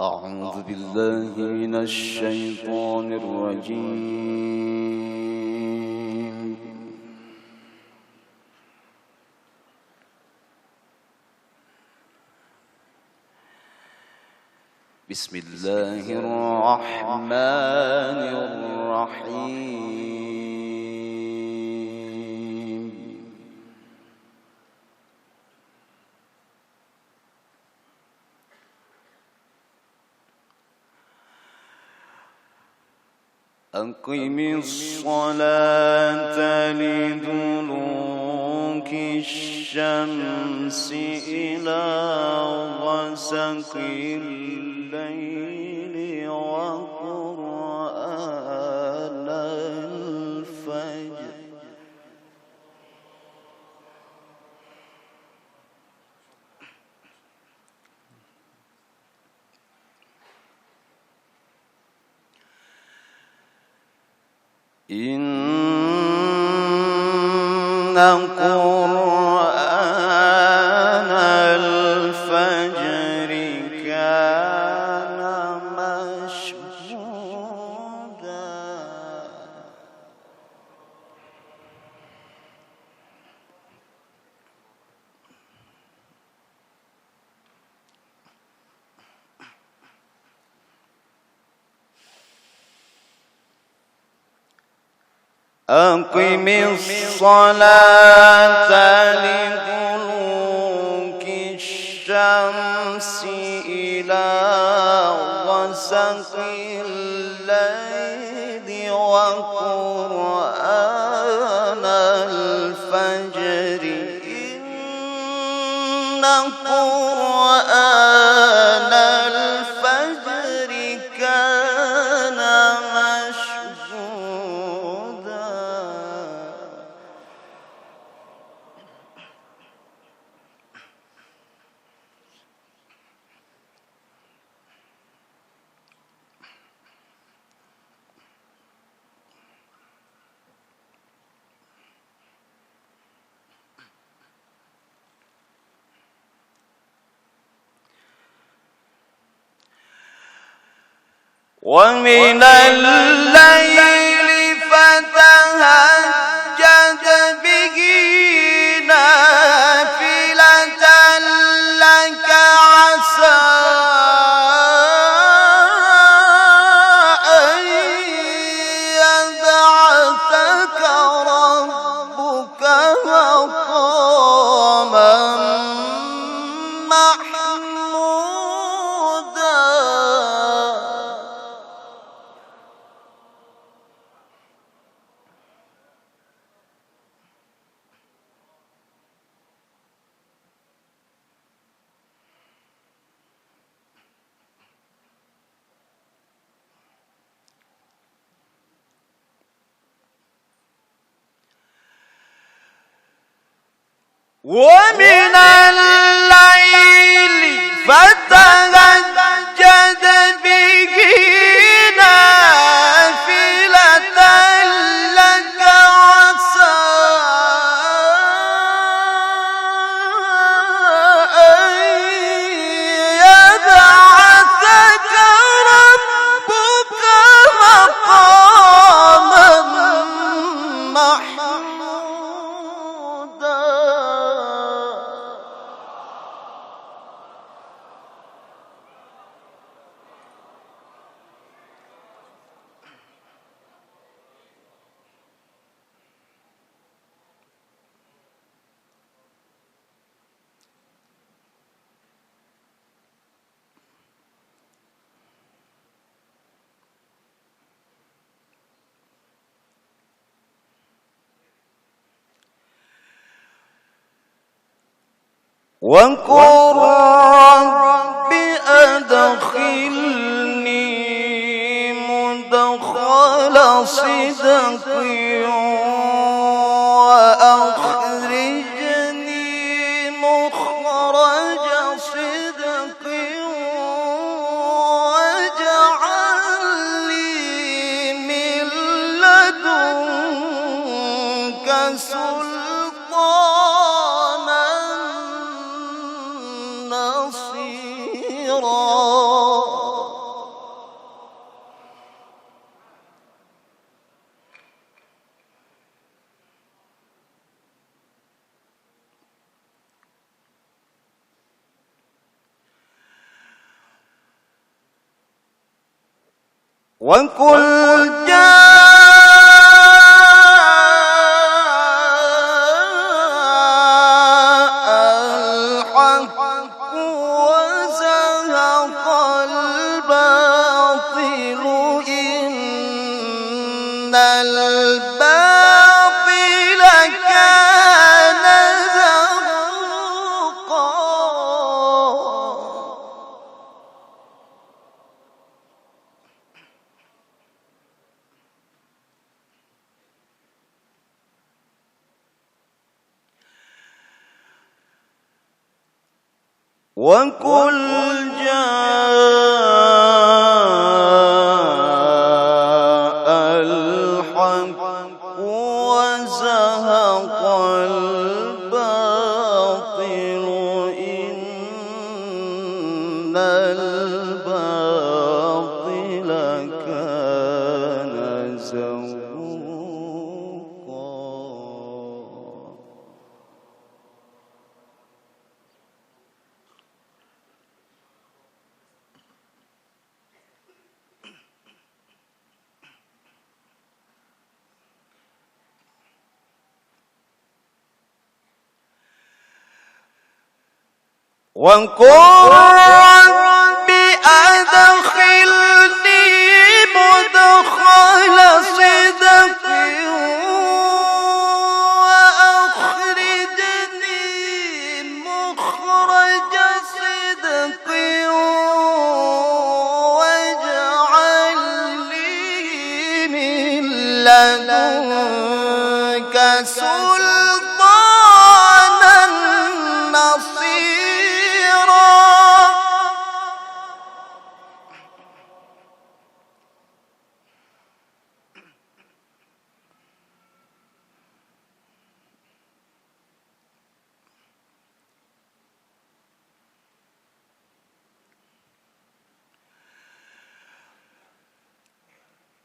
أعوذ بالله من الشيطان الرجيم. بسم الله الرحمن الرحيم. أقم الصلاة لدلوك الشمس إلى غسق الليل وقرآن الفجر إن قرآن الفجر كان مشهودا أقم الصلاة لدلوك الشمس إلى غسق الليل وقرآن الفجر إن قرآن الفجر كان مشهودا ومن الليل فتهجد به نافلة لك عسى أن يبعثك ربك مقاما محمودا ومن الليل فتهجد به نافلة لك عسى أن يبعثك ربك مقاما محمودا وقل رب أدخلني مدخل صدق وأخرجني مخرج صدق واجعل لي من لدنك سلطانا نصيرا وقل جاء الحق وزهق الباطل إن الباطل كان زهوقا. وقل جاء الحق وزهق الباطل إن الباطل كان زهوقا. وقل رب أدخلني مدخل صدق وأخرجني مخرج صدق واجعل لي من لدنك سلطانا نصيرا.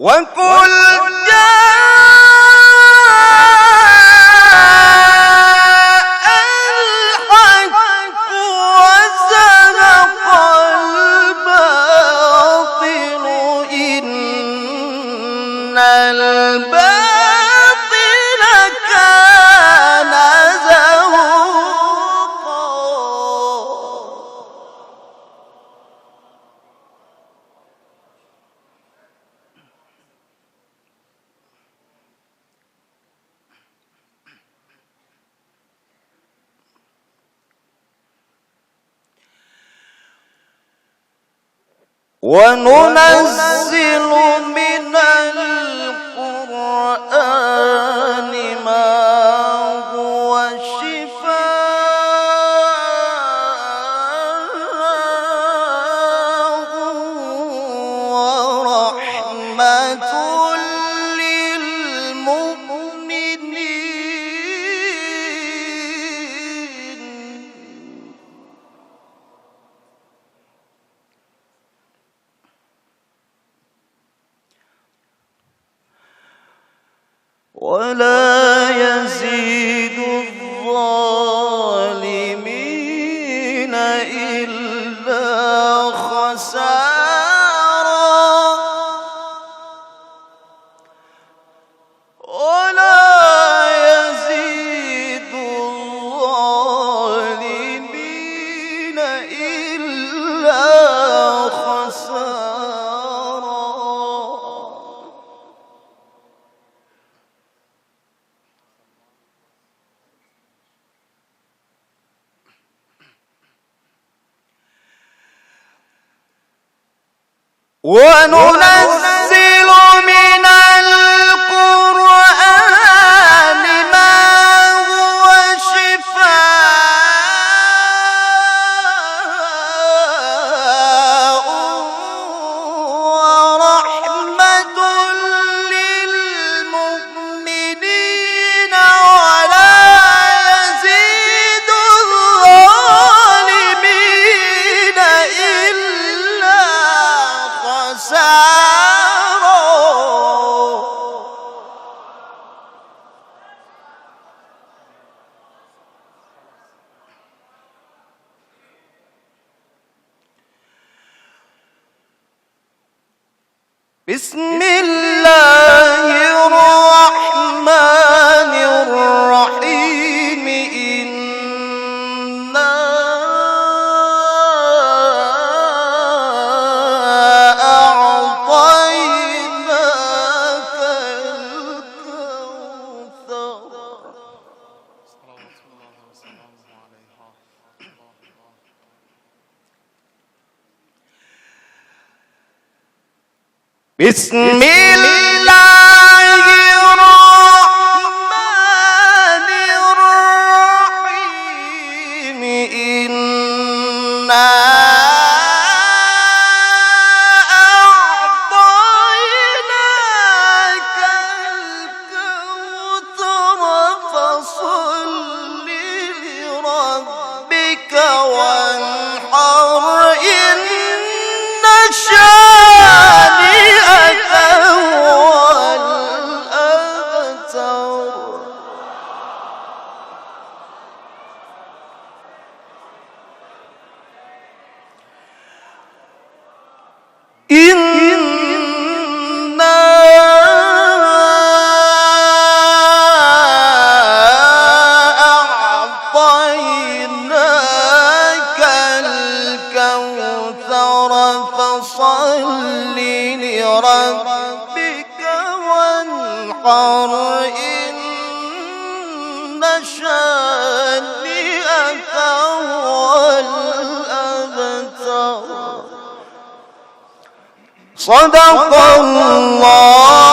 وقل جاء الحق وزهق الباطل إن الباطل كان زهوقا. وننزل من القرآن ما هو شفاء ورحمة للمؤمنين. ولا يزيد الظالمين إلا خسارا. ولا يزيد الظالمين إلا خسارا. وننزل من القرآن ما هو شفاء ورحمة للمؤمنين ولا يزيد الظالمين إلا خسارا. بسم الله الرحمن الرحيم إنا أعطيناك الكوثر. بسم الله الرحمن الرحيم إنا أعطيناك الكوثر فصل لربك وانحر إن شانئك هو الأبتر. إنا أعطيناك الكوثر فصل لربك وانحر إن شانئك هو الأبتر. صدق الله